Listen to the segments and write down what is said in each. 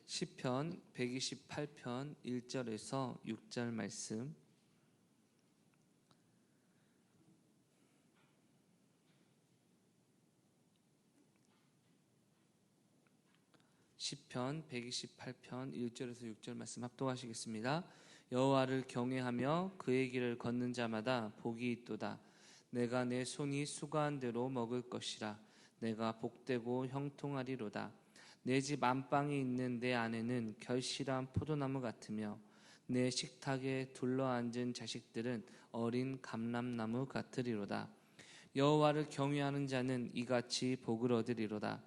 시편 128편 1절에서 6절 말씀. 시편 128편 1절에서 6절 말씀 합독하시겠습니다. 여호와를 경외하며 그의 길을 걷는 자마다 복이 있도다. 내가 내 손이 수고한 대로 먹을 것이라. 내가 복되고 형통하리로다. 내 집 안방에 있는 내 아내는 결실한 포도나무 같으며 내 식탁에 둘러앉은 자식들은 어린 감람나무 같으리로다. 여호와를 경외하는 자는 이같이 복을 얻으리로다.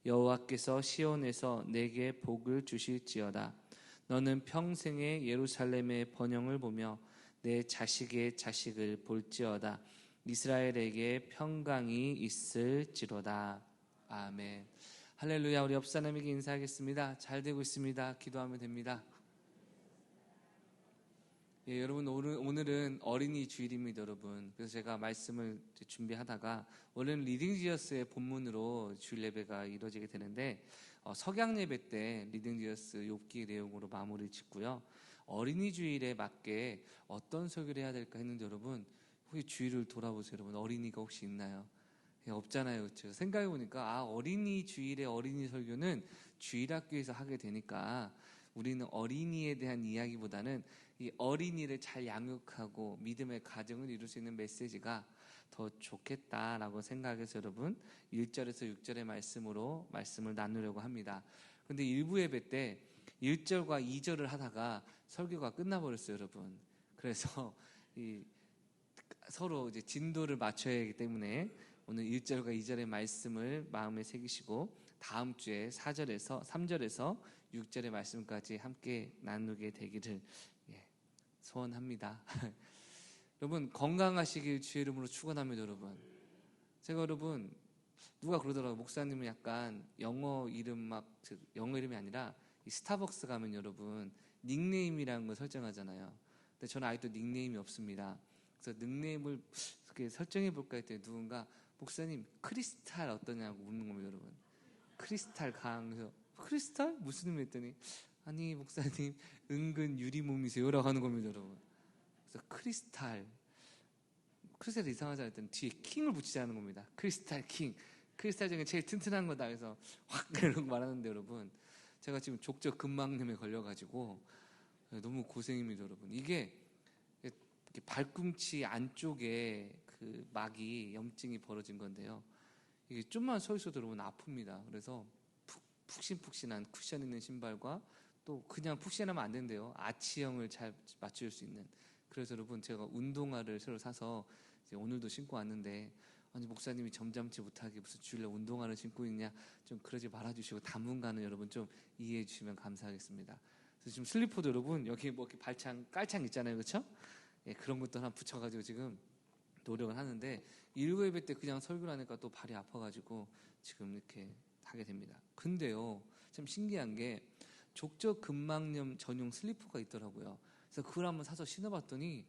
여호와께서 시온에서 내게 복을 주실지어다. 너는 평생에 예루살렘의 번영을 보며 내 자식의 자식을 볼지어다. 이스라엘에게 평강이 있을지로다. 아멘. 할렐루야. 우리 옆 사람에게 인사하겠습니다. 잘 되고 있습니다. 기도하면 됩니다. 예, 여러분 오늘은 어린이 주일입니다, 여러분. 그래서 제가 말씀을 준비하다가 원래는 리딩 지어스의 본문으로 주일 예배가 이루어지게 되는데 석양 예배 때 리딩 지어스 욥기 내용으로 마무리 짓고요. 어린이 주일에 맞게 어떤 설교를 해야 될까 했는데 여러분 혹시 주일을 돌아보세요. 여러분 어린이가 혹시 있나요? 예, 없잖아요, 그렇죠? 생각해 보니까 어린이 주일에 어린이 설교는 주일학교에서 하게 되니까 우리는 어린이에 대한 이야기보다는 이 어린이를 잘 양육하고 믿음의 가정을 이룰 수 있는 메시지가 더 좋겠다라고 생각해서 여러분 1절에서 6절의 말씀으로 말씀을 나누려고 합니다. 그런데 일부 예배 때 1절과 2절을 하다가 설교가 끝나버렸어요, 여러분. 그래서 서로 이제 진도를 맞춰야 하기 때문에 오늘 1절과 2절의 말씀을 마음에 새기시고 다음 주에 3절에서 6절의 말씀까지 함께 나누게 되기를 소원합니다. 여러분 건강하시길 주의 이름으로 축원합니다. 여러분 누가 그러더라고요. 목사님은 약간 영어 이름이 아니라 이 스타벅스 가면 여러분 닉네임이라는 걸 설정하잖아요. 근데 저는 아직도 닉네임이 없습니다. 그래서 닉네임을 이렇게 설정해 볼까 했더니 누군가 목사님 크리스탈 어떠냐고 묻는 겁니다. 여러분 크리스탈 강. 그래서 크리스탈? 무슨 의미 했더니 아니 목사님 은근 유리몸이세요라고 하는 겁니다, 여러분. 그래서 크리스탈 이상하지 않았더니 뒤에 킹을 붙이자는 겁니다. 크리스탈 킹. 크리스탈 중에 제일 튼튼한 거다. 그래서 확 이러고 말하는데 여러분 제가 지금 족저 근막염에 걸려가지고 너무 고생입니다, 여러분. 이게 발꿈치 안쪽에 그 막이 염증이 벌어진 건데요. 이게 좀만 서 있어도 여러분 아픕니다. 그래서 푹신푹신한 쿠션 있는 신발과 또 그냥 푹신하면 안 된대요. 아치형을 잘 맞출 수 있는. 그래서 여러분 제가 운동화를 새로 사서 이제 오늘도 신고 왔는데 아니 목사님이 점잖지 못하게 무슨 주일날 운동화를 신고 있냐 좀 그러지 말아주시고 당분간은 여러분 좀 이해해 주시면 감사하겠습니다. 그래서 지금 슬리퍼도 여러분 여기 뭐 이렇게 깔창 있잖아요, 그렇죠? 예, 그런 것도 하나 붙여가지고 지금 노력을 하는데 일부 예배 때 그냥 설교를 하니까 또 발이 아파가지고 지금 이렇게 하게 됩니다. 근데요 참 신기한 게 족저 근막염 전용 슬리퍼가 있더라고요. 그래서 그걸 한번 사서 신어봤더니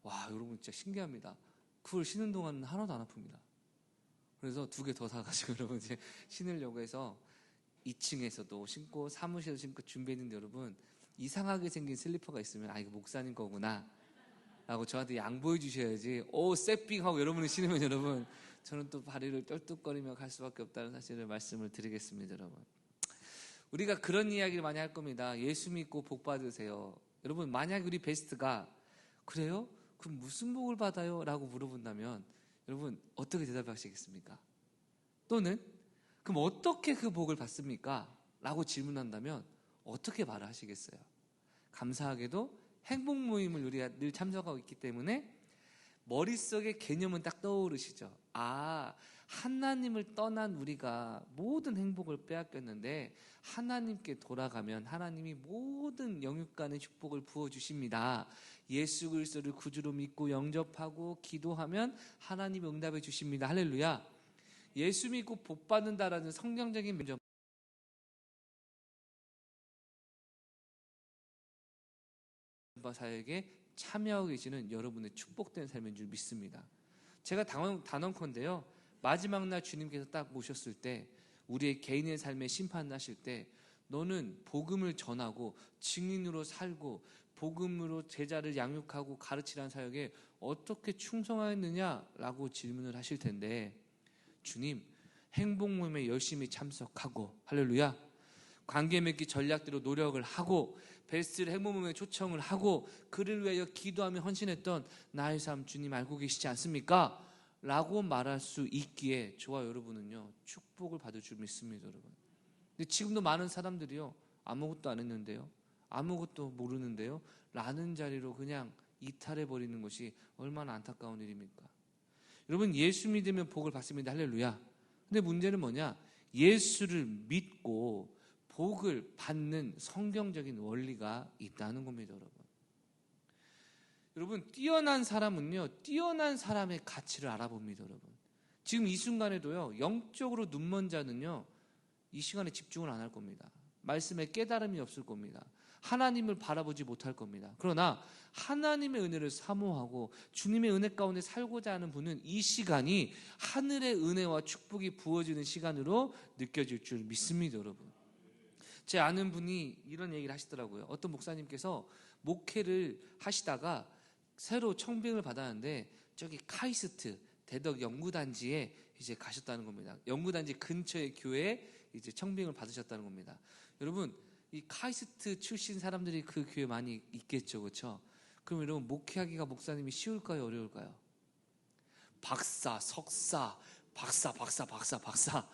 와 여러분 진짜 신기합니다. 그걸 신은 동안은 하나도 안 아픕니다. 그래서 2개 더 사가지고 여러분 이제 신으려고 해서 2층에서도 신고 사무실에서 신고 준비했는데 여러분 이상하게 생긴 슬리퍼가 있으면 이거 목사님 거구나 라고 저한테 양보해 주셔야지 쎄삥하고 여러분이 신으면 여러분 저는 또 다리를 떨뚝거리며 갈 수밖에 없다는 사실을 말씀을 드리겠습니다. 여러분 우리가 그런 이야기를 많이 할 겁니다. 예수 믿고 복 받으세요. 여러분 만약 우리 베스트가 그래요? 그럼 무슨 복을 받아요? 라고 물어본다면 여러분 어떻게 대답하시겠습니까? 또는 그럼 어떻게 그 복을 받습니까? 라고 질문한다면 어떻게 말을 하시겠어요? 감사하게도 행복 모임을 우리가 늘 참석하고 있기 때문에 머릿속에 개념은 딱 떠오르시죠. 하나님을 떠난 우리가 모든 행복을 빼앗겼는데 하나님께 돌아가면 하나님이 모든 영육간의 축복을 부어주십니다. 예수 그리스도를 구주로 믿고 영접하고 기도하면 하나님이 응답해 주십니다. 할렐루야. 예수 믿고 복 받는다라는 성경적인 면접 사역에 참여하고 계시는 여러분의 축복된 삶인 줄 믿습니다. 제가 단언컨대요 마지막 날 주님께서 딱 모셨을 때 우리의 개인의 삶에 심판하실 때 너는 복음을 전하고 증인으로 살고 복음으로 제자를 양육하고 가르치라는 사역에 어떻게 충성하였느냐라고 질문을 하실 텐데, 주님, 행복 모임에 열심히 참석하고, 할렐루야, 관계 맺기 전략대로 노력을 하고 베스트를 행복 모임에 초청을 하고 그를 위하여 기도하며 헌신했던 나의 삶 주님 알고 계시지 않습니까? 라고 말할 수 있기에 저와 여러분은요 축복을 받을 줄 믿습니다, 여러분. 근데 지금도 많은 사람들이요 아무것도 안 했는데요, 아무것도 모르는데요 라는 자리로 그냥 이탈해 버리는 것이 얼마나 안타까운 일입니까? 여러분, 예수 믿으면 복을 받습니다, 할렐루야. 근데 문제는 뭐냐? 예수를 믿고 복을 받는 성경적인 원리가 있다는 겁니다, 여러분. 여러분, 뛰어난 사람은요 뛰어난 사람의 가치를 알아봅니다, 여러분. 지금 이 순간에도요 영적으로 눈먼 자는요 이 시간에 집중을 안 할 겁니다. 말씀에 깨달음이 없을 겁니다. 하나님을 바라보지 못할 겁니다. 그러나 하나님의 은혜를 사모하고 주님의 은혜 가운데 살고자 하는 분은 이 시간이 하늘의 은혜와 축복이 부어지는 시간으로 느껴질 줄 믿습니다, 여러분. 제 아는 분이 이런 얘기를 하시더라고요. 어떤 목사님께서 목회를 하시다가 새로 청빙을 받았는데 저기 카이스트 대덕 연구단지에 이제 가셨다는 겁니다. 연구단지 근처의 교회에 이제 청빙을 받으셨다는 겁니다. 여러분, 이 카이스트 출신 사람들이 그 교회 많이 있겠죠, 그렇죠? 그럼 여러분, 목회하기가 목사님이 쉬울까요, 어려울까요? 박사, 석사, 박사.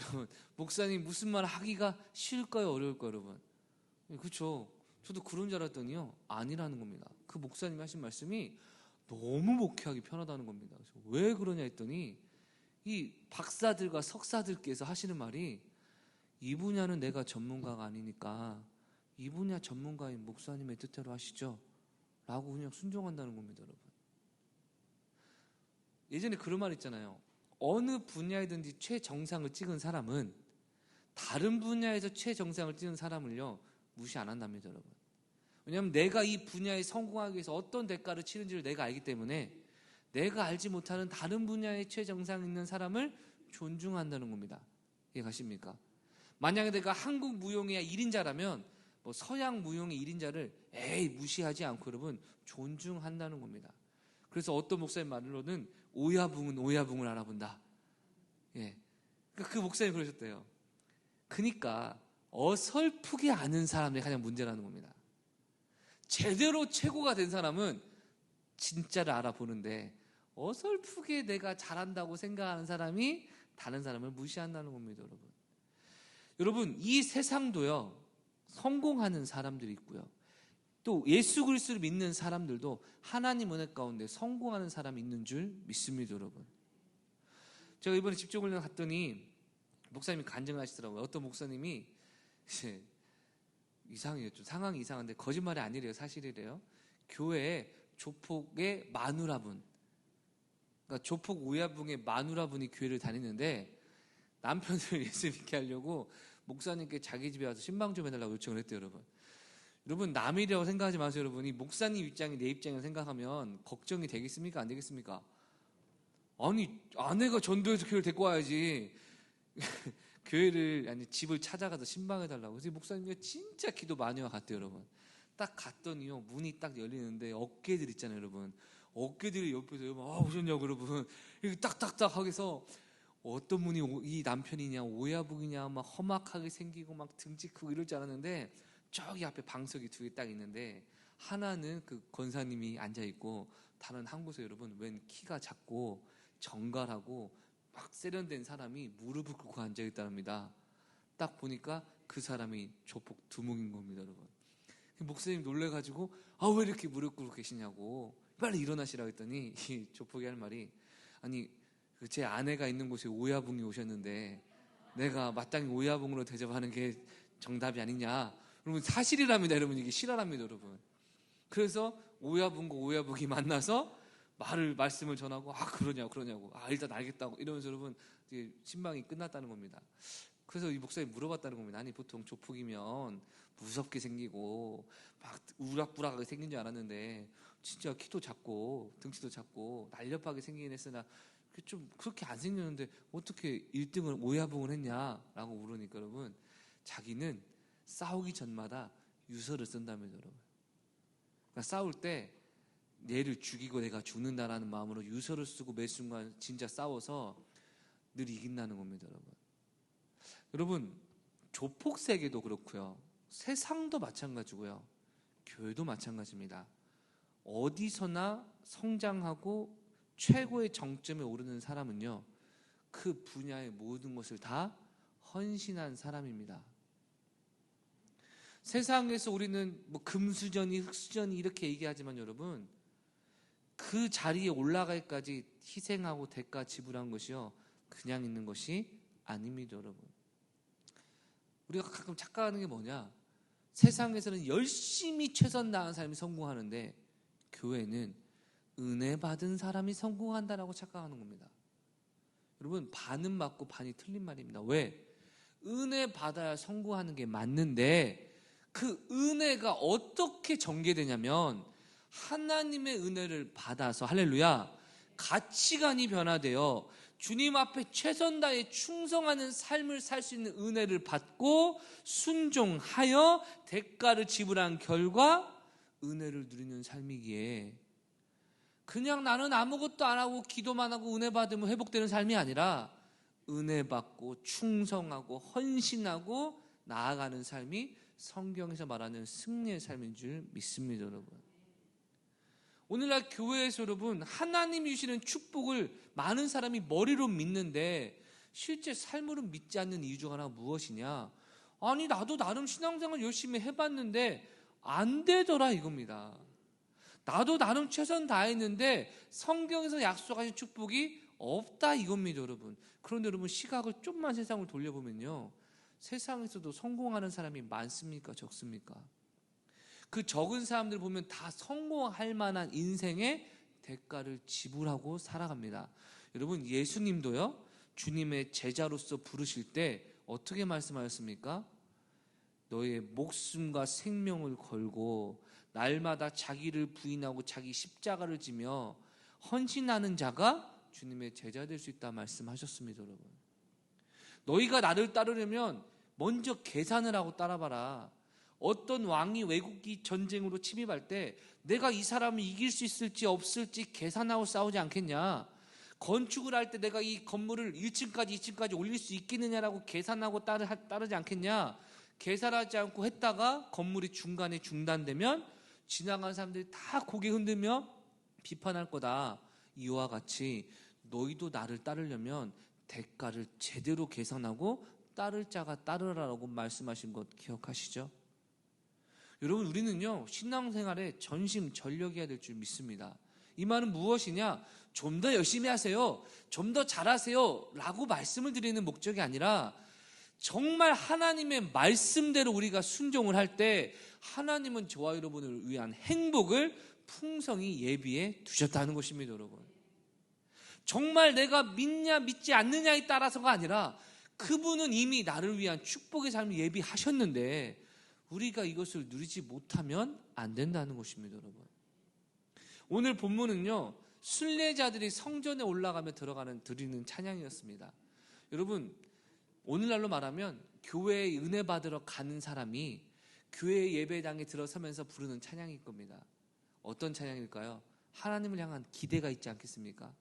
여러분, 목사님 무슨 말 하기가 쉬울까요, 어려울까요, 여러분? 그렇죠. 저도 그런 줄 알았더니요 아니라는 겁니다. 그 목사님이 하신 말씀이 너무 목회하기 편하다는 겁니다. 그래서 왜 그러냐 했더니 이 박사들과 석사들께서 하시는 말이, 이 분야는 내가 전문가가 아니니까 이 분야 전문가인 목사님의 뜻대로 하시죠 라고 그냥 순종한다는 겁니다, 여러분. 예전에 그런 말 있잖아요. 어느 분야이든지 최정상을 찍은 사람은 다른 분야에서 최정상을 찍은 사람을요 무시 안 한답니다, 여러분. 왜냐하면 내가 이 분야에 성공하기 위해서 어떤 대가를 치른지를 내가 알기 때문에 내가 알지 못하는 다른 분야의 최정상에 있는 사람을 존중한다는 겁니다. 이해가십니까? 만약에 내가 한국 무용의 1인자라면 뭐 서양 무용의 1인자를 무시하지 않고 여러분 존중한다는 겁니다. 그래서 어떤 목사님 말로는 오야붕은 오야붕을 알아본다. 예. 그 목사님 그러셨대요. 그러니까 어설프게 아는 사람들이 가장 문제라는 겁니다. 제대로 최고가 된 사람은 진짜를 알아보는데 어설프게 내가 잘한다고 생각하는 사람이 다른 사람을 무시한다는 겁니다, 여러분. 여러분, 이 세상도요 성공하는 사람들이 있고요 또 예수 그리스도를 믿는 사람들도 하나님 은혜 가운데 성공하는 사람이 있는 줄 믿습니다, 여러분. 제가 이번에 집중훈련 갔더니 목사님이 간증을 하시더라고요. 어떤 목사님이 이상해요. 좀 상황이 이상한데 거짓말이 아니래요. 사실이래요. 교회에 조폭의 마누라분, 그러니까 조폭 오야붕의 마누라분이 교회를 다니는데 남편을 예수 믿게 하려고 목사님께 자기 집에 와서 신방 좀 해달라고 요청을 했대요, 여러분. 여러분, 남이라고 생각하지 마세요, 여러분. 이 목사님 입장이 내 입장이라고 생각하면 걱정이 되겠습니까? 안 되겠습니까? 아니, 아내가 전도해서 교회를 데리고 와야지. 교회를, 아니, 집을 찾아가서 신방해달라고. 그래서 목사님이 진짜 기도 많이 와 갔대요, 여러분. 딱 갔더니요, 문이 딱 열리는데 어깨들 있잖아요, 여러분. 어깨들이 옆에서 오셨냐고, 여러분. 이렇게 딱딱딱 하게서 어떤 분이 이 남편이냐, 오야붕이냐, 막 험악하게 생기고 막 등치 크고 이럴 줄 알았는데 저기 앞에 방석이 2개 딱 있는데 하나는 그 권사님이 앉아있고 다른 한 곳에 여러분 웬 키가 작고 정갈하고 막 세련된 사람이 무릎을 꿇고 앉아있답니다. 딱 보니까 그 사람이 조폭 두목인 겁니다, 여러분. 목사님 놀래가지고 왜 이렇게 무릎 꿇고 계시냐고 빨리 일어나시라고 했더니 이 조폭이 할 말이, 아니 제 아내가 있는 곳에 오야붕이 오셨는데 내가 마땅히 오야붕으로 대접하는 게 정답이 아니냐. 여러분, 사실이랍니다, 여러분. 이게 실화랍니다, 여러분. 그래서 오야붕과 오야붕이 만나서 말씀을 전하고 그러냐고 일단 알겠다고 이러면서 여러분 이제 신방이 끝났다는 겁니다. 그래서 이 목사님이 물어봤다는 겁니다. 아니, 보통 조폭이면 무섭게 생기고 막 우락부락하게 생긴 줄 알았는데 진짜 키도 작고 등치도 작고 날렵하게 생기긴 했으나 좀 그렇게 안 생겼는데 어떻게 1등을 오야붕을 했냐라고 물으니까 여러분, 자기는 싸우기 전마다 유서를 쓴답니다, 여러분. 그러니까 싸울 때 얘를 죽이고 내가 죽는다라는 마음으로 유서를 쓰고 매 순간 진짜 싸워서 늘 이긴다는 겁니다, 여러분. 여러분, 조폭 세계도 그렇고요. 세상도 마찬가지고요. 교회도 마찬가지입니다. 어디서나 성장하고 최고의 정점에 오르는 사람은요, 그 분야의 모든 것을 다 헌신한 사람입니다. 세상에서 우리는 뭐 금수저니 흑수저니 이렇게 얘기하지만 여러분, 그 자리에 올라갈까지 희생하고 대가 지불한 것이요, 그냥 있는 것이 아닙니다, 여러분. 우리가 가끔 착각하는 게 뭐냐? 세상에서는 열심히 최선 다하는 사람이 성공하는데 교회는 은혜 받은 사람이 성공한다라고 착각하는 겁니다. 여러분, 반은 맞고 반이 틀린 말입니다. 왜? 은혜 받아야 성공하는 게 맞는데 그 은혜가 어떻게 전개되냐면 하나님의 은혜를 받아서, 할렐루야, 가치관이 변화되어 주님 앞에 최선 다해 충성하는 삶을 살 수 있는 은혜를 받고 순종하여 대가를 지불한 결과 은혜를 누리는 삶이기에, 그냥 나는 아무것도 안 하고 기도만 하고 은혜 받으면 회복되는 삶이 아니라 은혜 받고 충성하고 헌신하고 나아가는 삶이 성경에서 말하는 승리의 삶인 줄 믿습니다, 여러분. 오늘날 교회에서 여러분, 하나님이 주시는 축복을 많은 사람이 머리로 믿는데 실제 삶으로 믿지 않는 이유 중 하나가 무엇이냐? 아니, 나도 나름 신앙생활 열심히 해봤는데 안 되더라, 이겁니다. 나도 나름 최선 다했는데 성경에서 약속하신 축복이 없다, 이겁니다, 여러분. 그런데 여러분, 시각을 좀만 세상을 돌려보면요, 세상에서도 성공하는 사람이 많습니까, 적습니까? 그 적은 사람들 보면 다 성공할 만한 인생의 대가를 지불하고 살아갑니다. 여러분, 예수님도요, 주님의 제자로서 부르실 때 어떻게 말씀하셨습니까? 너의 목숨과 생명을 걸고 날마다 자기를 부인하고 자기 십자가를 지며 헌신하는 자가 주님의 제자 될 수 있다 말씀하셨습니다, 여러분. 너희가 나를 따르려면 먼저 계산을 하고 따라봐라. 어떤 왕이 외국이 전쟁으로 침입할 때 내가 이 사람을 이길 수 있을지 없을지 계산하고 싸우지 않겠냐? 건축을 할 때 내가 이 건물을 1층까지 2층까지 올릴 수 있겠느냐라고 계산하고 따르지 않겠냐? 계산하지 않고 했다가 건물이 중간에 중단되면 지나가는 사람들이 다 고개 흔들며 비판할 거다. 이와 같이 너희도 나를 따르려면 대가를 제대로 계산하고 따를 자가 따르라라고 말씀하신 것 기억하시죠? 여러분, 우리는요, 신앙생활에 전심전력해야 될 줄 믿습니다. 이 말은 무엇이냐? 좀 더 열심히 하세요, 좀 더 잘하세요 라고 말씀을 드리는 목적이 아니라 정말 하나님의 말씀대로 우리가 순종을 할 때 하나님은 저와 여러분을 위한 행복을 풍성히 예비해 두셨다는 것입니다, 여러분. 정말 내가 믿냐 믿지 않느냐에 따라서가 아니라 그분은 이미 나를 위한 축복의 삶을 예비하셨는데 우리가 이것을 누리지 못하면 안 된다는 것입니다, 여러분. 오늘 본문은요, 순례자들이 성전에 올라가며 드리는 찬양이었습니다. 여러분, 오늘날로 말하면 교회에 은혜 받으러 가는 사람이 교회 예배당에 들어서면서 부르는 찬양일 겁니다. 어떤 찬양일까요? 하나님을 향한 기대가 있지 않겠습니까?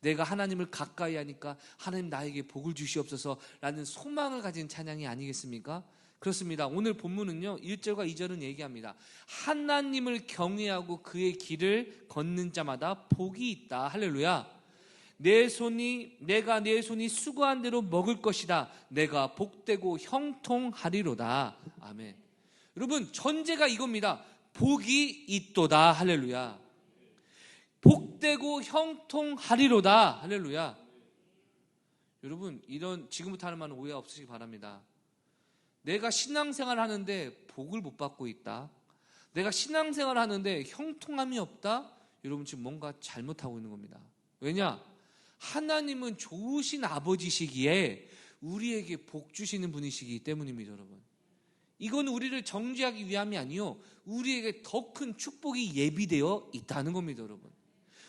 내가 하나님을 가까이 하니까 하나님 나에게 복을 주시옵소서 라는 소망을 가진 찬양이 아니겠습니까? 그렇습니다. 오늘 본문은요, 1절과 2절은 얘기합니다. 하나님을 경외하고 그의 길을 걷는 자마다 복이 있다. 할렐루야. 내가 내 손이 수고한 대로 먹을 것이다. 내가 복되고 형통하리로다. 아멘. 여러분, 전제가 이겁니다. 복이 있도다. 할렐루야. 복되고 형통하리로다. 할렐루야. 여러분, 이런 지금부터 하는 말은 오해 없으시기 바랍니다. 내가 신앙생활 하는데 복을 못 받고 있다, 내가 신앙생활 하는데 형통함이 없다, 여러분 지금 뭔가 잘못하고 있는 겁니다. 왜냐? 하나님은 좋으신 아버지시기에 우리에게 복 주시는 분이시기 때문입니다, 여러분. 이건 우리를 정죄하기 위함이 아니요, 우리에게 더 큰 축복이 예비되어 있다는 겁니다, 여러분.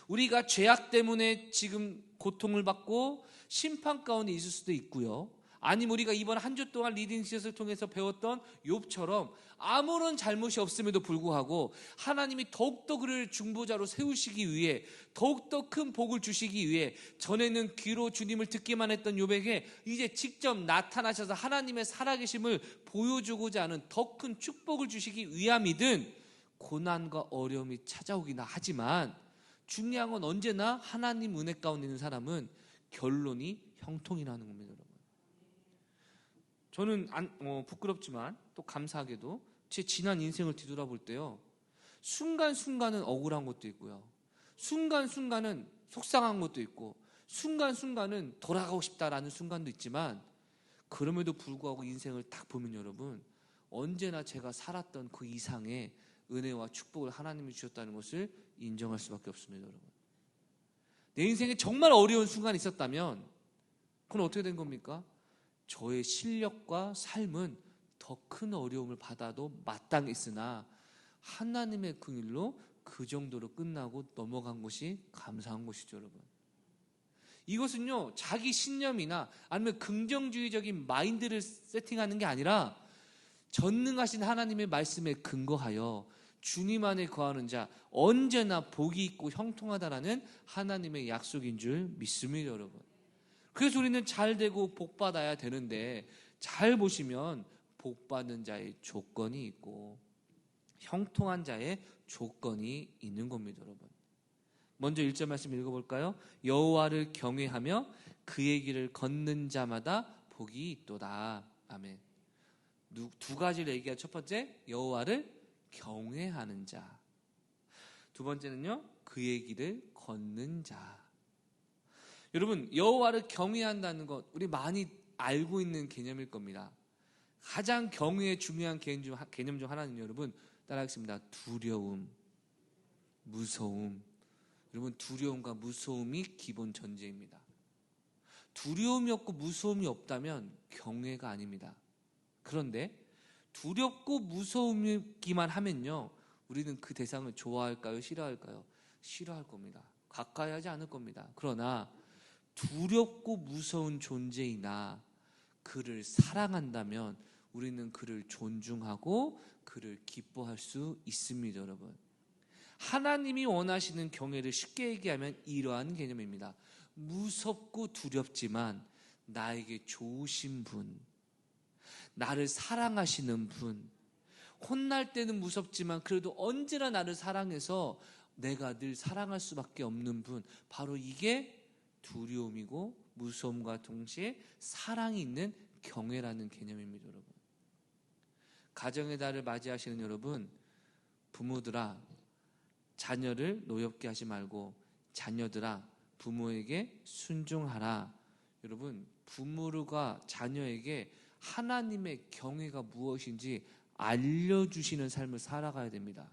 우리가 죄악 때문에 지금 고통을 받고 심판 가운데 있을 수도 있고요, 아니면 우리가 이번 한 주 동안 리딩 시즌을 통해서 배웠던 욥처럼 아무런 잘못이 없음에도 불구하고 하나님이 더욱더 그를 중보자로 세우시기 위해, 더욱더 큰 복을 주시기 위해 전에는 귀로 주님을 듣기만 했던 욥에게 이제 직접 나타나셔서 하나님의 살아계심을 보여주고자 하는 더 큰 축복을 주시기 위함이든 고난과 어려움이 찾아오기나 하지만 중요한 건 언제나 하나님 은혜 가운데 있는 사람은 결론이 형통이라는 겁니다, 여러분. 저는 부끄럽지만 또 감사하게도 제 지난 인생을 뒤돌아볼 때요, 순간순간은 억울한 것도 있고요, 순간순간은 속상한 것도 있고, 순간순간은 돌아가고 싶다라는 순간도 있지만, 그럼에도 불구하고 인생을 딱 보면 여러분, 언제나 제가 살았던 그 이상의 은혜와 축복을 하나님이 주셨다는 것을 인정할 수밖에 없습니다, 여러분. 내 인생에 정말 어려운 순간이 있었다면 그건 어떻게 된 겁니까? 저의 실력과 삶은 더 큰 어려움을 받아도 마땅했으나 하나님의 그 일로 그 정도로 끝나고 넘어간 것이 감사한 것이죠, 여러분. 이것은요, 자기 신념이나 아니면 긍정주의적인 마인드를 세팅하는 게 아니라 전능하신 하나님의 말씀에 근거하여 주님 안에 거하는 자 언제나 복이 있고 형통하다라는 하나님의 약속인 줄 믿습니다, 여러분. 그래서 우리는 잘 되고 복 받아야 되는데, 잘 보시면 복 받는 자의 조건이 있고 형통한 자의 조건이 있는 겁니다, 여러분. 먼저 1절 말씀 읽어볼까요? 여호와를 경외하며 그의 길을 걷는 자마다 복이 있도다. 아멘. 두 가지를 얘기한 첫 번째, 여호와를 경외하는 자. 두 번째는요, 그의 길을 걷는 자. 여러분, 여호와를 경외한다는 것 우리 많이 알고 있는 개념일 겁니다. 가장 경외의 중요한 개념 중 하나는 여러분, 따라하겠습니다. 두려움, 무서움. 여러분, 두려움과 무서움이 기본 전제입니다. 두려움이 없고 무서움이 없다면 경외가 아닙니다. 그런데 두렵고 무서움이기만 하면요, 우리는 그 대상을 좋아할까요? 싫어할까요? 싫어할 겁니다. 가까이 하지 않을 겁니다. 그러나 두렵고 무서운 존재이나 그를 사랑한다면 우리는 그를 존중하고 그를 기뻐할 수 있습니다, 여러분. 하나님이 원하시는 경외를 쉽게 얘기하면 이러한 개념입니다. 무섭고 두렵지만 나에게 좋으신 분, 나를 사랑하시는 분, 혼날 때는 무섭지만 그래도 언제나 나를 사랑해서 내가 늘 사랑할 수밖에 없는 분, 바로 이게 두려움이고 무서움과 동시에 사랑이 있는 경외라는 개념입니다, 여러분. 가정의 달을 맞이하시는 여러분, 부모들아, 자녀를 노엽게 하지 말고 자녀들아, 부모에게 순종하라. 여러분, 부모가 자녀에게 하나님의 경외가 무엇인지 알려주시는 삶을 살아가야 됩니다.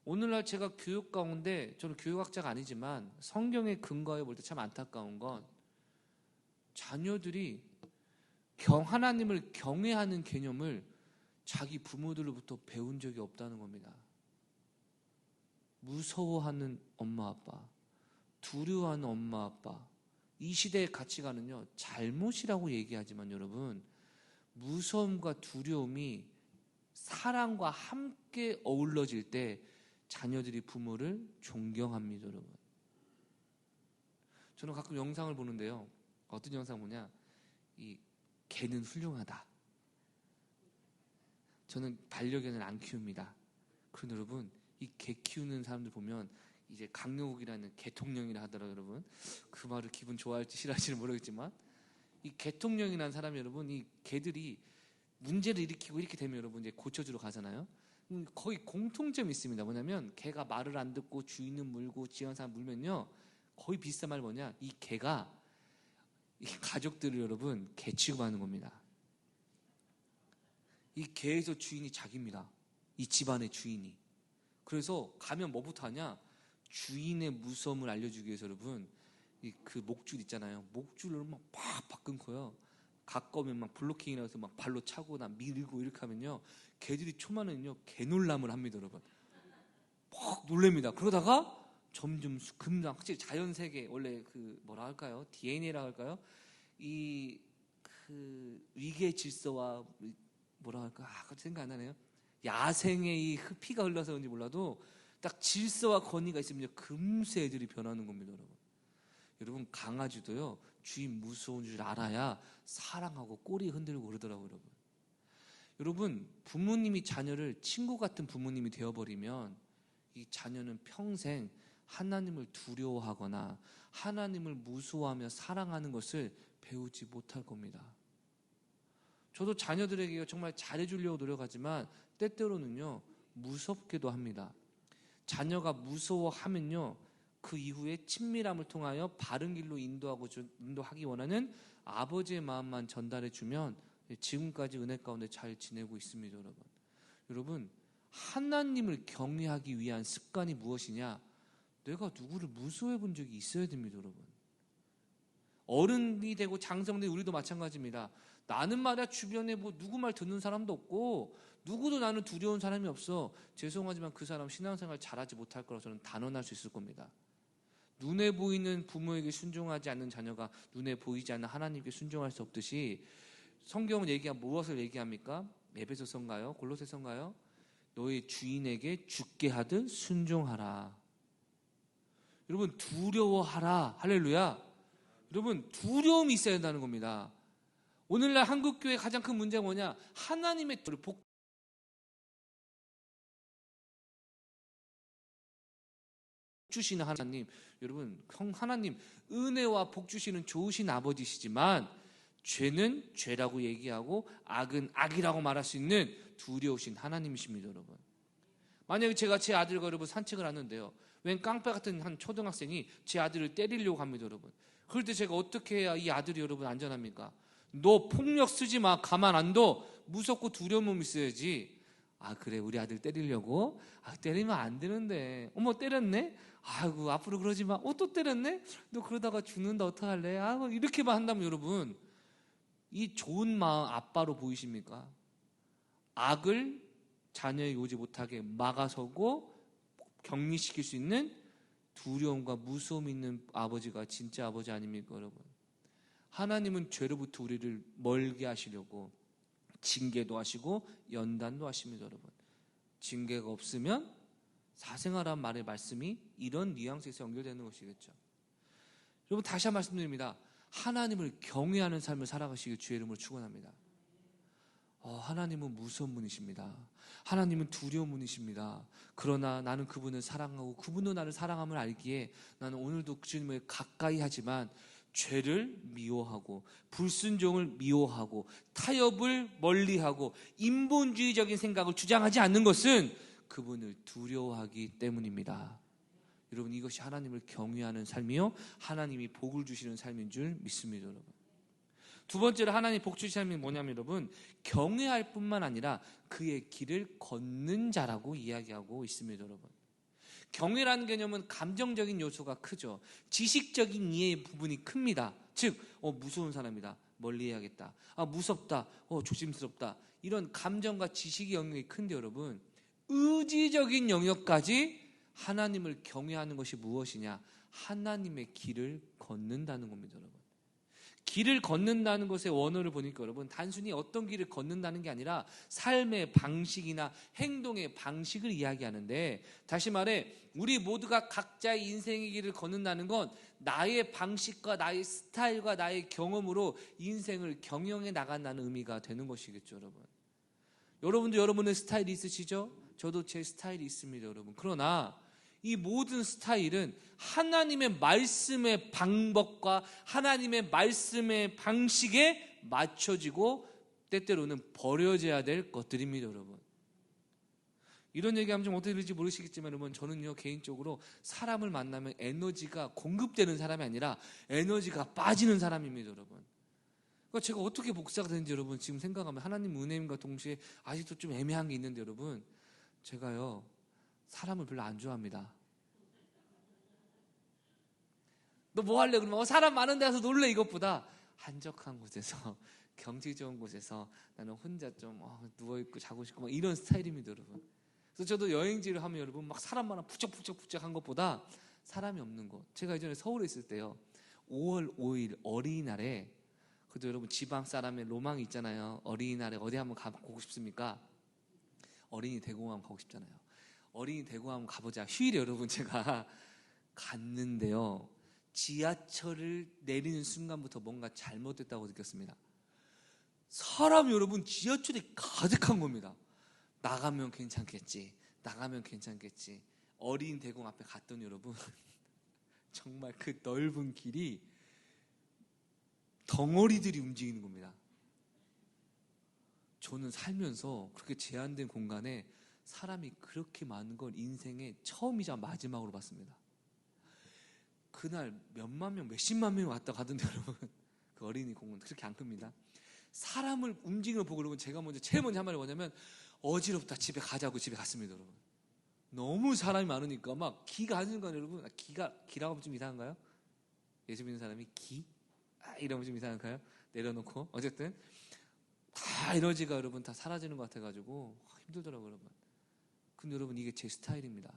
오늘날 제가 교육 가운데, 저는 교육학자가 아니지만 성경에 근거해 볼 때 참 안타까운 건 자녀들이 하나님을 경외하는 개념을 자기 부모들로부터 배운 적이 없다는 겁니다. 무서워하는 엄마 아빠, 두려워하는 엄마 아빠, 이 시대의 가치관은요, 잘못이라고 얘기하지만 여러분, 무서움과 두려움이 사랑과 함께 어우러질 때 자녀들이 부모를 존경합니다, 여러분. 저는 가끔 영상을 보는데요, 어떤 영상 보냐, 이 개는 훌륭하다. 저는 반려견을 안 키웁니다. 그런데 여러분, 이 개 키우는 사람들 보면 이제 강력욱이라는 개통령이라 하더라고요, 여러분. 그 말을 기분 좋아할지 싫어할지는 모르겠지만, 이 개통령이라는 사람이 여러분, 이 개들이 문제를 일으키고 이렇게 되면 여러분 이제 고쳐주러 가잖아요. 거의 공통점이 있습니다. 뭐냐면 개가 말을 안 듣고 주인은 물고 지원 사람 물면요, 거의 비슷한 말 뭐냐, 이 개가 이 가족들을 여러분 개 취급하는 겁니다. 이 개에서 주인이 자기입니다. 이 집안의 주인이. 그래서 가면 뭐부터 하냐, 주인의 무서움을 알려주기 위해서 여러분, 그 목줄 있잖아요. 목줄을 막 팍팍 끊고요, 가까우면 막 블로킹이라 해서 막 발로 차고 나 밀고 이렇게 하면요, 개들이 초반에는요 개놀람을 합니다, 여러분. 막 놀랍니다. 그러다가 점점 금방 확실히 자연 세계, 원래 그 뭐라 할까요, DNA라 할까요, 이 그 위계 질서와 뭐라 할까? 갑자기 생각 안 나네요. 야생의 이 피가 흘러서 그런지 몰라도 딱 질서와 권위가 있으면 금세 애들이 변하는 겁니다, 여러분. 여러분, 강아지도요, 주인 무서운 줄 알아야 사랑하고 꼬리 흔들고 그러더라고요, 여러분. 여러분, 부모님이 자녀를 친구 같은 부모님이 되어버리면 이 자녀는 평생 하나님을 두려워하거나 하나님을 무서워하며 사랑하는 것을 배우지 못할 겁니다. 저도 자녀들에게 정말 잘해주려고 노력하지만 때때로는요, 무섭기도 합니다. 자녀가 무서워하면요, 그 이후에 친밀함을 통하여 바른 길로 인도하기 원하는 아버지의 마음만 전달해 주면 지금까지 은혜 가운데 잘 지내고 있습니다, 여러분. 여러분, 하나님을 경외하기 위한 습관이 무엇이냐? 내가 누구를 무서워해 본 적이 있어야 됩니다, 여러분. 어른이 되고 장성된 우리도 마찬가지입니다. 나는 말이야 주변에 뭐 누구 말 듣는 사람도 없고 누구도 나는 두려운 사람이 없어. 죄송하지만 그 사람 신앙생활 잘하지 못할 거라고 저는 단언할 수 있을 겁니다. 눈에 보이는 부모에게 순종하지 않는 자녀가 눈에 보이지 않는 하나님께 순종할 수 없듯이 성경은 무엇을 얘기합니까? 에베소서인가요? 골로새서인가요? 너의 주인에게 죽게 하듯 순종하라. 여러분, 두려워하라. 할렐루야. 여러분, 두려움이 있어야 한다는 겁니다. 오늘날 한국교회 가장 큰 문제가 뭐냐? 하나님의 복 주시는 하나님. 여러분, 하나님 은혜와 복 주시는 좋으신 아버지시지만 죄는 죄라고 얘기하고 악은 악이라고 말할 수 있는 두려우신 하나님이십니다, 여러분. 만약에 제가 제 아들과 여러분 산책을 하는데요, 웬 깡패 같은 한 초등학생이 제 아들을 때리려고 합니다, 여러분. 그럴 때 제가 어떻게 해야 이 아들이 여러분 안전합니까? 너 폭력 쓰지 마. 가만 안 둬. 무섭고 두려운 몸 있어야지. 그래, 우리 아들 때리려고? 때리면 안 되는데. 어머, 때렸네? 아이고, 앞으로 그러지 마. 또 때렸네? 너 그러다가 죽는다, 어떡할래? 이렇게만 한다면 여러분, 이 좋은 마음 아빠로 보이십니까? 악을 자녀에게 오지 못하게 막아서고 격리시킬 수 있는 두려움과 무서움 있는 아버지가 진짜 아버지 아닙니까, 여러분? 하나님은 죄로부터 우리를 멀게 하시려고 징계도 하시고 연단도 하십니다, 여러분. 징계가 없으면 사생활한 말의 말씀이 이런 뉘앙스에서 연결되는 것이겠죠. 여러분, 다시 한 번 말씀드립니다. 하나님을 경외하는 삶을 살아가시길 주의 이름으로 축원합니다. 하나님은 무서운 분이십니다. 하나님은 두려운 분이십니다. 그러나 나는 그분을 사랑하고 그분도 나를 사랑함을 알기에 나는 오늘도 주님을 가까이 하지만 죄를 미워하고 불순종을 미워하고 타협을 멀리하고 인본주의적인 생각을 주장하지 않는 것은 그분을 두려워하기 때문입니다. 여러분, 이것이 하나님을 경외하는 삶이요, 하나님이 복을 주시는 삶인 줄 믿습니다, 여러분. 두 번째로 하나님 복 주시는 삶이 뭐냐면 여러분, 경외할 뿐만 아니라 그의 길을 걷는 자라고 이야기하고 있습니다, 여러분. 경외라는 개념은 감정적인 요소가 크죠. 지식적인 이해의 부분이 큽니다. 즉, 무서운 사람이다, 멀리 해야겠다. 무섭다, 조심스럽다. 이런 감정과 지식의 영역이 큰데 여러분, 의지적인 영역까지 하나님을 경외하는 것이 무엇이냐? 하나님의 길을 걷는다는 겁니다, 여러분. 길을 걷는다는 것의 원어를 보니까 여러분, 단순히 어떤 길을 걷는다는 게 아니라 삶의 방식이나 행동의 방식을 이야기하는데, 다시 말해 우리 모두가 각자의 인생의 길을 걷는다는 건 나의 방식과 나의 스타일과 나의 경험으로 인생을 경영해 나간다는 의미가 되는 것이겠죠, 여러분. 여러분도 여러분의 스타일이 있으시죠? 저도 제 스타일이 있습니다, 여러분. 그러나 이 모든 스타일은 하나님의 말씀의 방법과 하나님의 말씀의 방식에 맞춰지고 때때로는 버려져야 될 것들입니다, 여러분. 이런 얘기하면 좀 어떻게 될지 모르시겠지만 여러분, 저는요 개인적으로 사람을 만나면 에너지가 공급되는 사람이 아니라 에너지가 빠지는 사람입니다, 여러분. 그러니까 제가 어떻게 복사가 되는지 여러분 지금 생각하면 하나님 은혜임과 동시에 아직도 좀 애매한 게 있는데 여러분, 제가요 사람을 별로 안 좋아합니다. 너 뭐 할래? 그러면 사람 많은 데서 놀래. 이것보다 한적한 곳에서 경치 좋은 곳에서 나는 혼자 좀 누워있고 자고 싶고 이런 스타일입니다, 여러분. 그래서 저도 여행지를 하면 여러분 막 사람 많아 북적북적한 것보다 사람이 없는 곳. 제가 예전에 서울에 있을 때요 5월 5일 어린이날에 그래도 여러분 지방 사람의 로망이 있잖아요. 어린이날에 어디 한번 가보고 싶습니까? 어린이 대공원 가고 싶잖아요. 어린이 대공원 가보자. 휴일에 여러분 제가 갔는데요. 지하철을 내리는 순간부터 뭔가 잘못됐다고 느꼈습니다. 사람이 여러분 지하철이 가득한 겁니다. 나가면 괜찮겠지. 나가면 괜찮겠지. 어린이 대공원 앞에 갔더니 여러분 정말 그 넓은 길이 덩어리들이 움직이는 겁니다. 저는 살면서 그렇게 제한된 공간에 사람이 그렇게 많은 걸 인생에 처음이자 마지막으로 봤습니다. 그날 몇만 명, 몇십만 명이 왔다 가던데 여러분 그 어린이 공원 그렇게 안 큽니다. 사람을 움직이는 걸 보고 여러분 제가 제일 먼저 한 말이 뭐냐면 어지럽다 집에 가자고 집에 갔습니다. 여러분 너무 사람이 많으니까 막 기가 한 순간 여러분 기라고 하면 좀 이상한가요? 예수 믿는 사람이 이러면 좀 이상한가요? 내려놓고 어쨌든 다 에너지가 여러분 다 사라지는 것 같아가지고 힘들더라고요 여러분. 근데 여러분 이게 제 스타일입니다.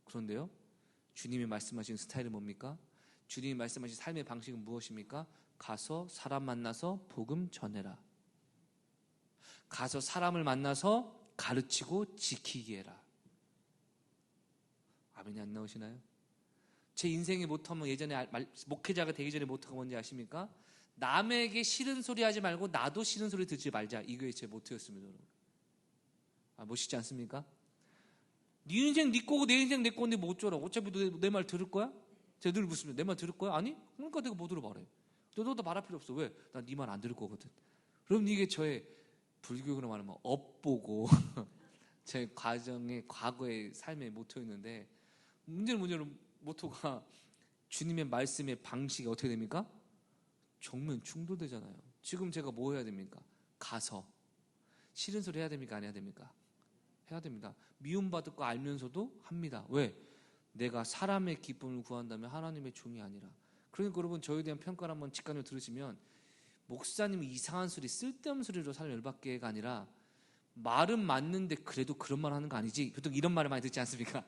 그런데요 주님이 말씀하신 스타일은 뭡니까? 주님이 말씀하신 삶의 방식은 무엇입니까? 가서 사람 만나서 복음 전해라. 가서 사람을 만나서 가르치고 지키게 해라. 아멘이 안 나오시나요? 제 인생의 모토는 예전에 목회자가 되기 전에 모토가 뭔지 아십니까? 남에게 싫은 소리 하지 말고 나도 싫은 소리 듣지 말자. 이게 제 모토였습니다. 멋있지 않습니까? 네 인생 네 거고 내 인생 내 건데 뭐 어쩌라. 어차피 너 내 말 들을 거야? 제가 늘 묻습니다. 내 말 들을 거야? 아니? 그러니까 내가 뭐 들어말해. 너도 말할 필요 없어. 왜? 난 네 말 안 들을 거거든. 그럼 이게 저의 불교로 말하면 업보고 제 과정의 과거의 삶의 모토였는데 문제는 모토가 주님의 말씀의 방식이 어떻게 됩니까? 정면 충돌되잖아요. 지금 제가 뭐 해야 됩니까? 가서 싫은 소리 해야 됩니까? 안 해야 됩니까? 해야 됩니다. 미움받을 거 알면서도 합니다. 왜? 내가 사람의 기쁨을 구한다면 하나님의 종이 아니라. 그러니까 여러분 저에 대한 평가를 한번 직관으로 들으시면 목사님이 이상한 소리 쓸데없는 소리로 사람 열받게가 아니라 말은 맞는데 그래도 그런 말 하는 거 아니지? 보통 이런 말을 많이 듣지 않습니까?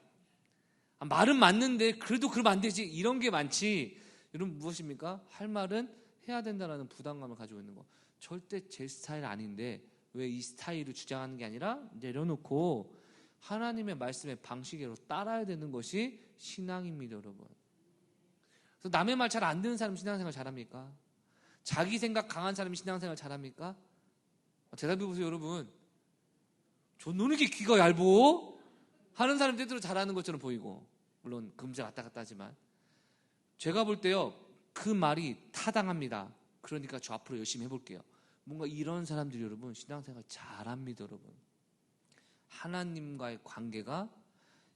말은 맞는데 그래도 그러면 안 되지 이런 게 많지. 여러분 무엇입니까? 할 말은 해야 된다는 부담감을 가지고 있는 거. 절대 제 스타일 아닌데 왜 이 스타일을 주장하는 게 아니라 내려놓고 하나님의 말씀의 방식으로 따라야 되는 것이 신앙입니다. 여러분. 그래서 남의 말 잘 안 듣는 사람 신앙생활 잘합니까? 자기 생각 강한 사람이 신앙생활 잘합니까? 대답해보세요 여러분. 너는 이렇게 귀가 얇어? 하는 사람 때대로 잘하는 것처럼 보이고 물론 금세 왔다 갔다 하지만 제가 볼 때요 그 말이 타당합니다. 그러니까 저 앞으로 열심히 해볼게요. 뭔가 이런 사람들이 여러분 신앙생활 잘합니다. 여러분 하나님과의 관계가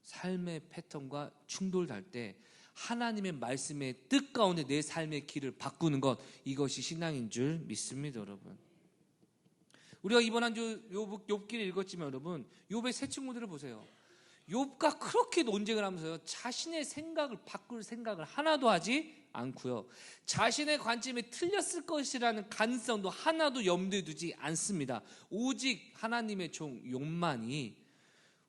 삶의 패턴과 충돌할 때 하나님의 말씀의 뜻 가운데 내 삶의 길을 바꾸는 것 이것이 신앙인 줄 믿습니다. 여러분 우리가 이번 한 주 욥기를 읽었지만 여러분 욥의 세 친구들을 보세요. 욥과 그렇게 논쟁을 하면서요 자신의 생각을 바꿀 생각을 하나도 하지 않고요 자신의 관점이 틀렸을 것이라는 가능성도 하나도 염두에 두지 않습니다. 오직 하나님의 종 욥만이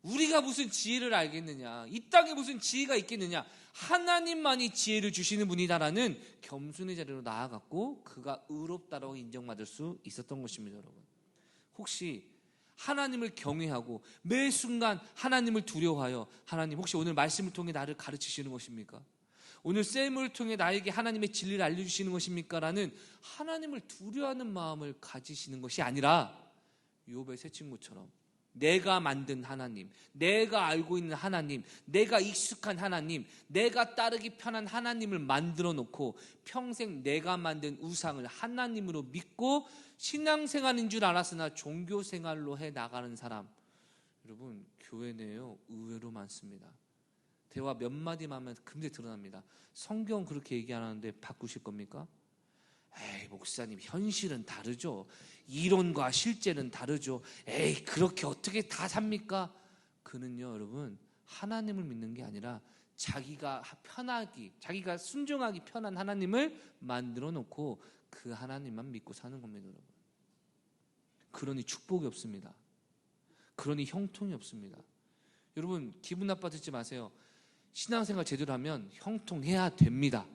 우리가 무슨 지혜를 알겠느냐 이 땅에 무슨 지혜가 있겠느냐 하나님만이 지혜를 주시는 분이다라는 겸손의 자리로 나아갔고 그가 의롭다라고 인정받을 수 있었던 것입니다. 여러분 혹시 하나님을 경외하고 매 순간 하나님을 두려워하여 하나님 혹시 오늘 말씀을 통해 나를 가르치시는 것입니까? 오늘 쌤을 통해 나에게 하나님의 진리를 알려주시는 것입니까? 라는 하나님을 두려워하는 마음을 가지시는 것이 아니라 욥의 세 친구처럼 내가 만든 하나님, 내가 알고 있는 하나님, 내가 익숙한 하나님, 내가 따르기 편한 하나님을 만들어 놓고 평생 내가 만든 우상을 하나님으로 믿고 신앙생활인 줄 알았으나 종교생활로 해 나가는 사람 여러분 교회 내에요 의외로 많습니다. 대화 몇 마디만 하면 금세 드러납니다. 성경 그렇게 얘기 안 하는데 바꾸실 겁니까? 에이 목사님 현실은 다르죠. 이론과 실제는 다르죠. 에이 그렇게 어떻게 다 삽니까? 그는요 여러분 하나님을 믿는 게 아니라 자기가 순종하기 편한 하나님을 만들어 놓고 그 하나님만 믿고 사는 겁니다. 여러분 그러니 축복이 없습니다. 그러니 형통이 없습니다. 여러분 기분 나빠 듣지 마세요. 신앙생활 제대로 하면 형통해야 됩니다.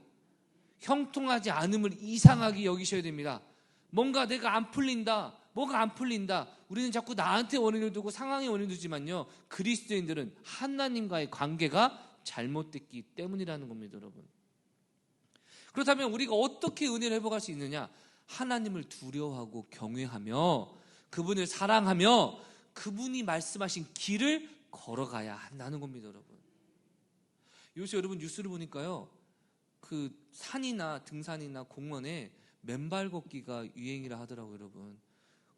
형통하지 않음을 이상하게 여기셔야 됩니다. 뭔가 내가 안 풀린다, 뭐가 안 풀린다. 우리는 자꾸 나한테 원인을 두고 상황에 원인을 두지만요, 그리스도인들은 하나님과의 관계가 잘못됐기 때문이라는 겁니다, 여러분. 그렇다면 우리가 어떻게 은혜를 회복할 수 있느냐? 하나님을 두려워하고 경외하며 그분을 사랑하며 그분이 말씀하신 길을 걸어가야 한다는 겁니다, 여러분. 요새 여러분 뉴스를 보니까요, 그 산이나 등산이나 공원에 맨발 걷기가 유행이라 하더라고요, 여러분.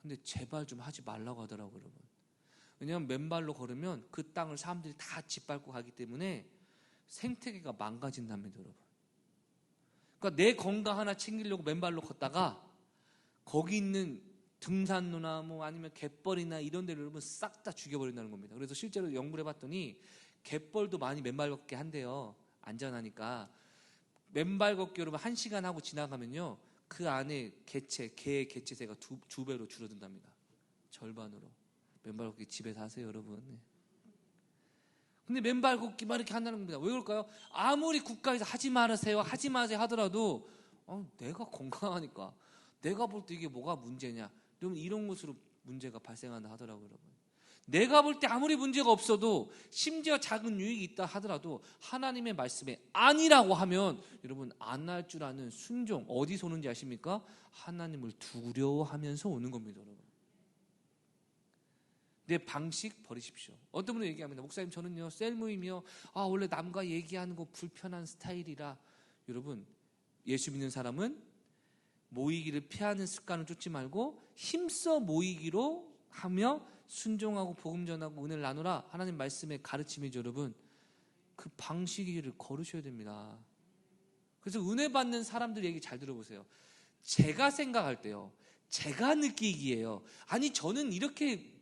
근데 제발 좀 하지 말라고 하더라고요, 여러분. 왜냐하면 맨발로 걸으면 그 땅을 사람들이 다 짓밟고 가기 때문에 생태계가 망가진답니다, 여러분. 그러니까 내 건강 하나 챙기려고 맨발로 걷다가 거기 있는 등산로나 뭐 아니면 갯벌이나 이런 데를 여러분 싹 다 죽여버린다는 겁니다. 그래서 실제로 연구를 해봤더니 갯벌도 많이 맨발 걷기 한대요. 안전하니까. 맨발 걷기 여러분 1시간 하고 지나가면요, 그 안에 개의 개체세가 두 배로 줄어든답니다. 절반으로. 맨발 걷기 집에서 하세요, 여러분. 네. 근데 맨발 걷기만 이렇게 한다는 겁니다. 왜 그럴까요? 아무리 국가에서 하지 마세요 하더라도 내가 건강하니까, 내가 볼 때 이게 뭐가 문제냐, 여러분, 이런 것으로 문제가 발생한다 하더라고요, 여러분. 내가 볼 때 아무리 문제가 없어도, 심지어 작은 유익이 있다 하더라도 하나님의 말씀에 아니라고 하면 여러분 안 할 줄 아는 순종, 어디서 오는지 아십니까? 하나님을 두려워하면서 오는 겁니다, 여러분. 내 방식 버리십시오. 어떤 분은 얘기합니다. 목사님, 저는요 셀 모임이요, 원래 남과 얘기하는 거 불편한 스타일이라. 여러분, 예수 믿는 사람은 모이기를 피하는 습관을 쫓지 말고 힘써 모이기로 하며 순종하고 복음 전하고 은혜를 나누라, 하나님 말씀의 가르침이죠, 여러분. 그 방식을 걸으셔야 됩니다. 그래서 은혜 받는 사람들 얘기 잘 들어보세요. 제가 생각할 때요, 제가 느끼기에요, 아니 저는 이렇게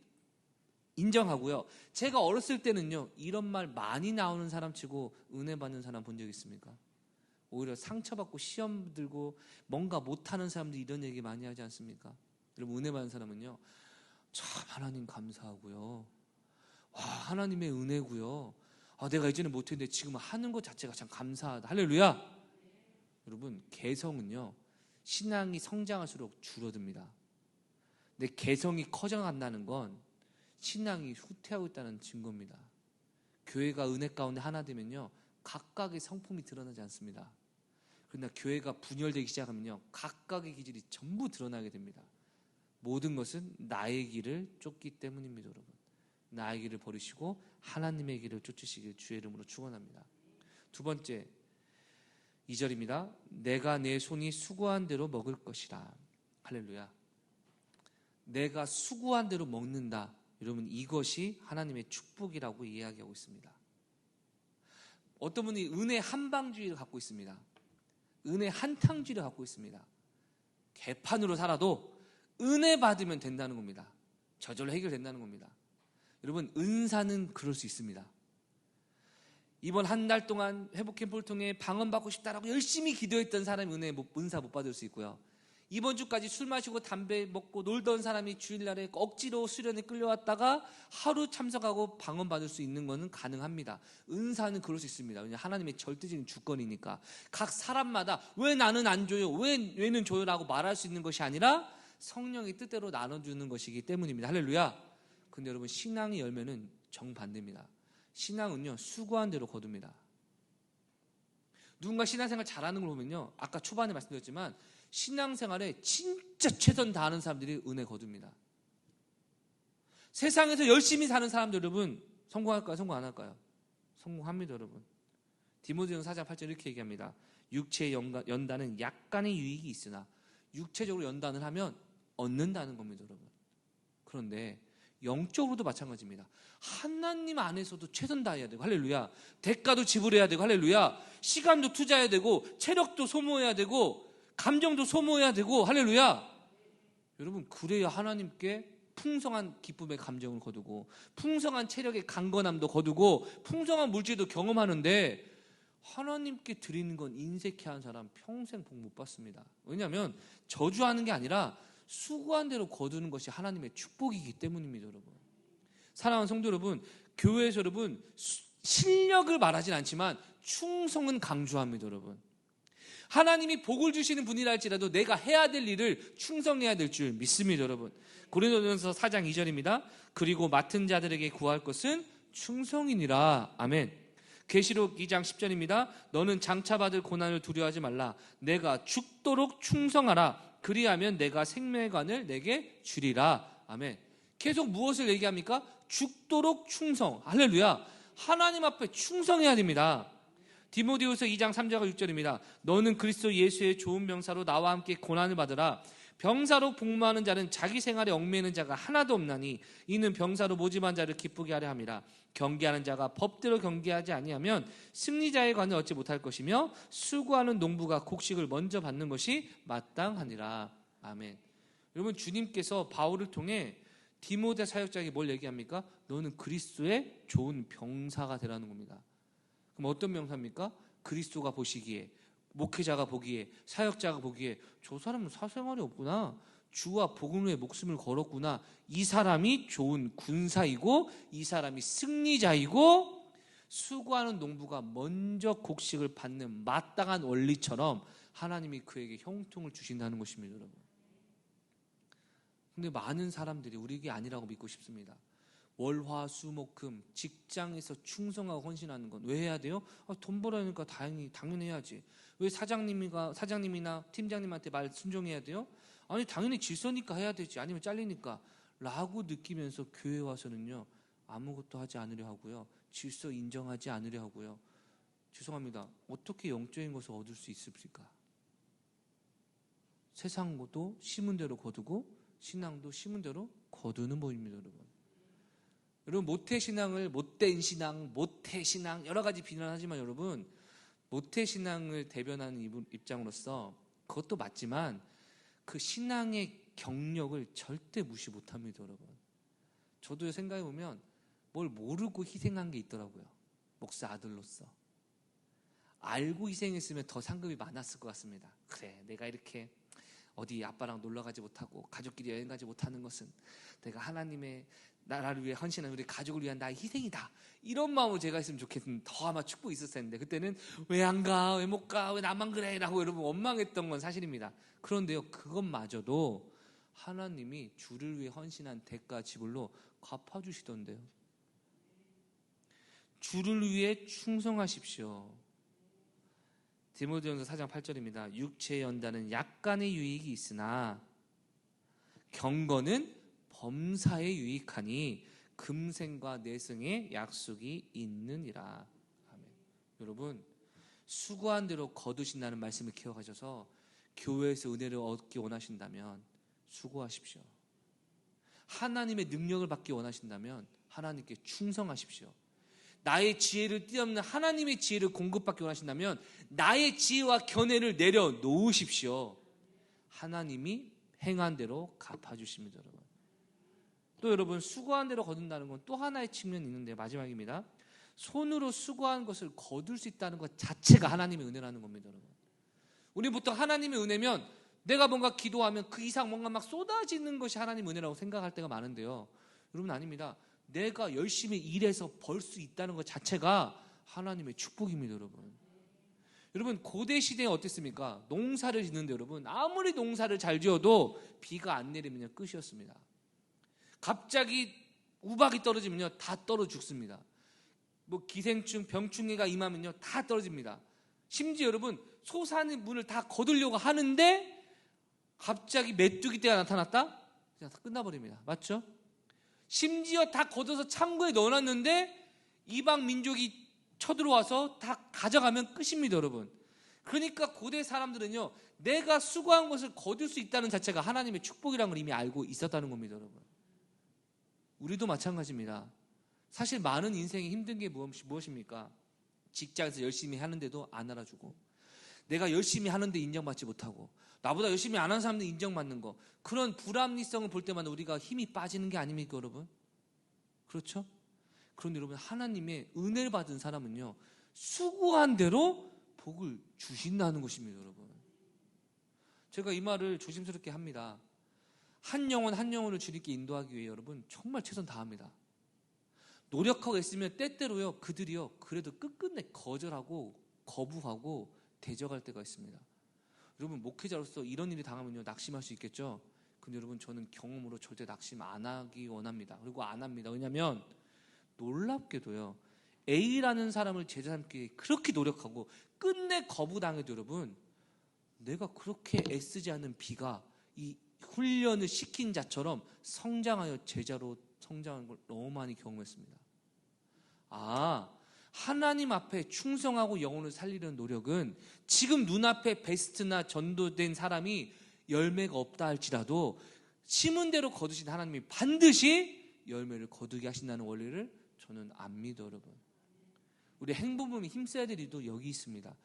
인정하고요, 제가 어렸을 때는요 이런 말 많이 나오는 사람 치고 은혜 받는 사람 본 적 있습니까? 오히려 상처받고 시험 들고 뭔가 못하는 사람들이 이런 얘기 많이 하지 않습니까? 여러분, 은혜 받는 사람은요, 참 하나님 감사하고요, 하나님의 은혜고요, 내가 예전에 못했는데 지금 하는 것 자체가 참 감사하다, 할렐루야. 여러분, 개성은요 신앙이 성장할수록 줄어듭니다. 근데 개성이 커져간다는 건 신앙이 후퇴하고 있다는 증거입니다. 교회가 은혜 가운데 하나 되면요 각각의 성품이 드러나지 않습니다. 그러나 교회가 분열되기 시작하면요 각각의 기질이 전부 드러나게 됩니다. 모든 것은 나의 길을 쫓기 때문입니다, 여러분. 나의 길을 버리시고 하나님의 길을 쫓으시길 주의 이름으로 축원합니다. 두 번째, 2절입니다. 내가 내 손이 수고한 대로 먹을 것이라. 할렐루야. 내가 수고한 대로 먹는다. 여러분, 이것이 하나님의 축복이라고 이야기하고 있습니다. 어떤 분이 은혜 한방주의를 갖고 있습니다. 은혜 한탕주의를 갖고 있습니다. 개판으로 살아도 은혜 받으면 된다는 겁니다. 저절로 해결된다는 겁니다. 여러분, 은사는 그럴 수 있습니다. 이번 한 달 동안 회복 캠프를 통해 방언받고 싶다라고 열심히 기도했던 사람이 은사 못 받을 수 있고요, 이번 주까지 술 마시고 담배 먹고 놀던 사람이 주일날에 억지로 수련에 끌려왔다가 하루 참석하고 방언받을 수 있는 것은 가능합니다. 은사는 그럴 수 있습니다. 왜냐하면 하나님의 절대적인 주권이니까. 각 사람마다 왜 나는 안 줘요, 왜는 줘요 라고 말할 수 있는 것이 아니라 성령의 뜻대로 나눠주는 것이기 때문입니다. 할렐루야. 근데 여러분, 신앙의 열매는 정반대입니다. 신앙은요 수고한 대로 거둡니다. 누군가 신앙생활 잘하는 걸 보면요, 아까 초반에 말씀드렸지만 신앙생활에 진짜 최선 다하는 사람들이 은혜 거둡니다. 세상에서 열심히 사는 사람들 여러분 성공할까요? 성공 안 할까요? 성공합니다, 여러분. 디모데전서 4장 8절 이렇게 얘기합니다. 육체의 연단은 약간의 유익이 있으나 육체적으로 연단을 하면 얻는다는 겁니다, 여러분. 그런데 영적으로도 마찬가지입니다. 하나님 안에서도 최선 다해야 되고, 할렐루야. 대가도 지불해야 되고, 할렐루야. 시간도 투자해야 되고, 체력도 소모해야 되고, 감정도 소모해야 되고, 할렐루야. 여러분, 그래야 하나님께 풍성한 기쁨의 감정을 거두고, 풍성한 체력의 강건함도 거두고, 풍성한 물질도 경험하는데, 하나님께 드리는 건 인색해 한 사람 평생 복 못 받습니다. 왜냐하면 저주하는 게 아니라 수고한 대로 거두는 것이 하나님의 축복이기 때문입니다, 여러분. 사랑하는 성도 여러분, 교회에서 여러분 실력을 말하진 않지만 충성은 강조합니다, 여러분. 하나님이 복을 주시는 분이라 할지라도 내가 해야 될 일을 충성해야 될 줄 믿습니다, 여러분. 고린도전서 4장 2절입니다. 그리고 맡은 자들에게 구할 것은 충성이니라. 아멘. 계시록 2장 10절입니다. 너는 장차 받을 고난을 두려워하지 말라. 내가 죽도록 충성하라. 그리하면 내가 생명의 관을 내게 주리라. 아멘. 계속 무엇을 얘기합니까? 죽도록 충성. 할렐루야. 하나님 앞에 충성해야 됩니다. 디모데후서 2장 3절과 6절입니다. 너는 그리스도 예수의 좋은 병사로 나와 함께 고난을 받으라. 병사로 복무하는 자는 자기 생활에 얽매이는 자가 하나도 없나니 이는 병사로 모집한 자를 기쁘게 하려 함이라. 경계하는 자가 법대로 경계하지 아니하면 승리자의 관을 얻지 못할 것이며 수고하는 농부가 곡식을 먼저 받는 것이 마땅하니라. 아멘. 여러분, 주님께서 바울을 통해 디모데 사역자에게 뭘 얘기합니까? 너는 그리스도의 좋은 병사가 되라는 겁니다. 그럼 어떤 병사입니까? 그리스도가 보시기에, 목회자가 보기에, 사역자가 보기에 저 사람은 사생활이 없구나, 주와 복음 위에 목숨을 걸었구나, 이 사람이 좋은 군사이고 이 사람이 승리자이고 수고하는 농부가 먼저 곡식을 받는 마땅한 원리처럼 하나님이 그에게 형통을 주신다는 것입니다, 여러분. 근데 많은 사람들이 우리에게 아니라고 믿고 싶습니다. 월화수목금 직장에서 충성하고 헌신하는 건 왜 해야 돼요? 돈 벌어야니까 당연히 해야지. 왜 사장님이나 팀장님한테 말 순종해야 돼요? 아니 당연히 질서니까 해야 되지, 아니면 잘리니까 라고 느끼면서 교회 와서는요 아무것도 하지 않으려 하고요, 질서 인정하지 않으려 하고요. 죄송합니다. 어떻게 영적인 것을 얻을 수 있습니까? 세상도 심은 대로 거두고 신앙도 심은 대로 거두는 법입니다, 여러분. 여러분, 모태신앙을 못된 신앙, 모태신앙 여러 가지 비난하지만 여러분, 모태신앙을 대변하는 입장으로서 그것도 맞지만 그 신앙의 경력을 절대 무시 못합니다, 여러분. 저도 생각해보면 뭘 모르고 희생한 게 있더라고요. 목사 아들로서 알고 희생했으면 더 상급이 많았을 것 같습니다. 그래, 내가 이렇게 어디 아빠랑 놀러 가지 못하고 가족끼리 여행 가지 못하는 것은 내가 하나님의 나라를 위해 헌신한 우리 가족을 위한 나의 희생이다, 이런 마음으로 제가 있으면 좋겠는데 더 아마 축복이 있었을 텐데 그때는 왜 안 가, 왜 못 가, 왜 나만 그래 라고 여러분 원망했던 건 사실입니다. 그런데요, 그것마저도 하나님이 주를 위해 헌신한 대가 지불로 갚아주시던데요. 주를 위해 충성하십시오. 디모데전서 4장 8절입니다. 육체의 연단은 약간의 유익이 있으나 경건은 범사에 유익하니 금생과 내생의 약속이 있느니라. 아멘. 여러분, 수고한 대로 거두신다는 말씀을 기억하셔서 교회에서 은혜를 얻기 원하신다면 수고하십시오. 하나님의 능력을 받기 원하신다면 하나님께 충성하십시오. 나의 지혜를 뛰어넘는 하나님의 지혜를 공급받기 원하신다면 나의 지혜와 견해를 내려놓으십시오. 하나님이 행한 대로 갚아주십니다, 여러분. 또 여러분, 수고한 대로 거둔다는 건 또 하나의 측면이 있는데, 마지막입니다. 손으로 수고한 것을 거둘 수 있다는 것 자체가 하나님의 은혜라는 겁니다, 여러분. 우리 보통 하나님의 은혜면 내가 뭔가 기도하면 그 이상 뭔가 막 쏟아지는 것이 하나님의 은혜라고 생각할 때가 많은데요, 여러분, 아닙니다. 내가 열심히 일해서 벌 수 있다는 것 자체가 하나님의 축복입니다, 여러분. 여러분, 고대 시대에 어땠습니까? 농사를 짓는데 여러분, 아무리 농사를 잘 지어도 비가 안 내리면 끝이었습니다. 갑자기 우박이 떨어지면요 다 떨어 죽습니다. 뭐 기생충, 병충해가 임하면요 다 떨어집니다. 심지어 여러분, 소산의 문을 다 거두려고 하는데 갑자기 메뚜기 떼가 나타났다? 그냥 다 끝나버립니다. 맞죠? 심지어 다 걷어서 창고에 넣어놨는데 이방 민족이 쳐들어와서 다 가져가면 끝입니다, 여러분. 그러니까 고대 사람들은요, 내가 수고한 것을 거둘 수 있다는 자체가 하나님의 축복이라는 걸 이미 알고 있었다는 겁니다, 여러분. 우리도 마찬가지입니다. 사실 많은 인생에 힘든 게 무엇입니까? 직장에서 열심히 하는데도 안 알아주고, 내가 열심히 하는데 인정받지 못하고, 나보다 열심히 안 하는 사람들 인정받는 거, 그런 불합리성을 볼 때마다 우리가 힘이 빠지는 게 아닙니까, 여러분? 그렇죠? 그런데 여러분, 하나님의 은혜를 받은 사람은요, 수고한 대로 복을 주신다는 것입니다, 여러분. 제가 이 말을 조심스럽게 합니다. 한 영혼 한 영혼을 주님께 인도하기 위해 여러분 정말 최선 다합니다. 노력하고 있으면 때때로요, 그들이요 그래도 끝끝내 거절하고 거부하고 대적할 때가 있습니다. 여러분 목회자로서 이런 일이 당하면요 낙심할 수 있겠죠. 근데 여러분 저는 경험으로 절대 낙심 안 하기 원합니다. 그리고 안 합니다. 왜냐하면 놀랍게도요 A라는 사람을 제자 삼기 그렇게 노력하고 끝내 거부당해도 여러분 내가 그렇게 애쓰지 않는 B가 이 훈련을 시킨 자처럼 성장하여 제자로 성장하는 걸 너무 많이 경험했습니다. 하나님 앞에 충성하고 영혼을 살리려는 노력은 지금 눈앞에 베스트나 전도된 사람이 열매가 없다 할지라도 심은 대로 거두신 하나님이 반드시 열매를 거두게 하신다는 원리를 저는 안 믿어 여러분. 우리 행복범이 힘써야 될 일도 여기 있습니다.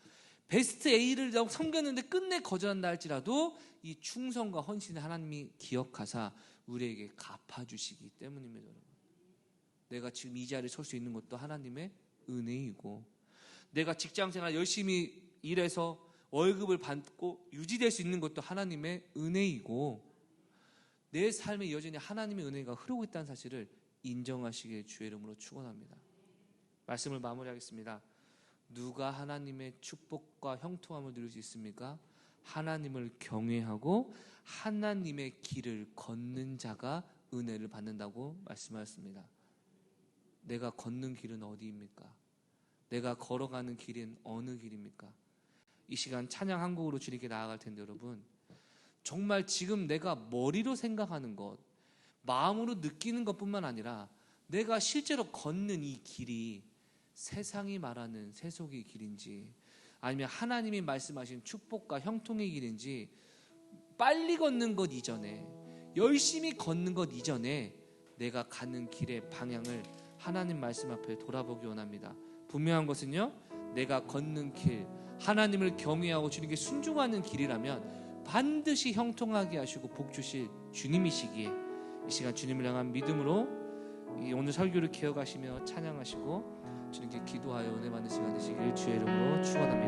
베스트 A를 섬겼는데 끝내 거절한다 할지라도 이 충성과 헌신을 하나님이 기억하사 우리에게 갚아주시기 때문입니다. 여러분. 내가 지금 이 자리에 설 수 있는 것도 하나님의 은혜이고 내가 직장생활 열심히 일해서 월급을 받고 유지될 수 있는 것도 하나님의 은혜이고 내 삶에 여전히 하나님의 은혜가 흐르고 있다는 사실을 인정하시길 주의 이름으로 축원합니다. 말씀을 마무리하겠습니다. 누가 하나님의 축복과 형통함을 누릴 수 있습니까? 하나님을 경외하고 하나님의 길을 걷는 자가 은혜를 받는다고 말씀하셨습니다. 내가 걷는 길은 어디입니까? 내가 걸어가는 길은 어느 길입니까? 이 시간 찬양 한 곡으로 주님께 나아갈 텐데 여러분 정말 지금 내가 머리로 생각하는 것 마음으로 느끼는 것뿐만 아니라 내가 실제로 걷는 이 길이 세상이 말하는 세속의 길인지 아니면 하나님이 말씀하신 축복과 형통의 길인지 빨리 걷는 것 이전에 열심히 걷는 것 이전에 내가 가는 길의 방향을 하나님 말씀 앞에 돌아보기 원합니다. 분명한 것은요 내가 걷는 길 하나님을 경외하고 주님께 순종하는 길이라면 반드시 형통하게 하시고 복 주실 주님이시기에 이 시간 주님을 향한 믿음으로 이 오늘 설교를 기억하시며 찬양하시고 주님께 기도하여 은혜 받는 시간 되시길 주의 이름으로 축원합니다.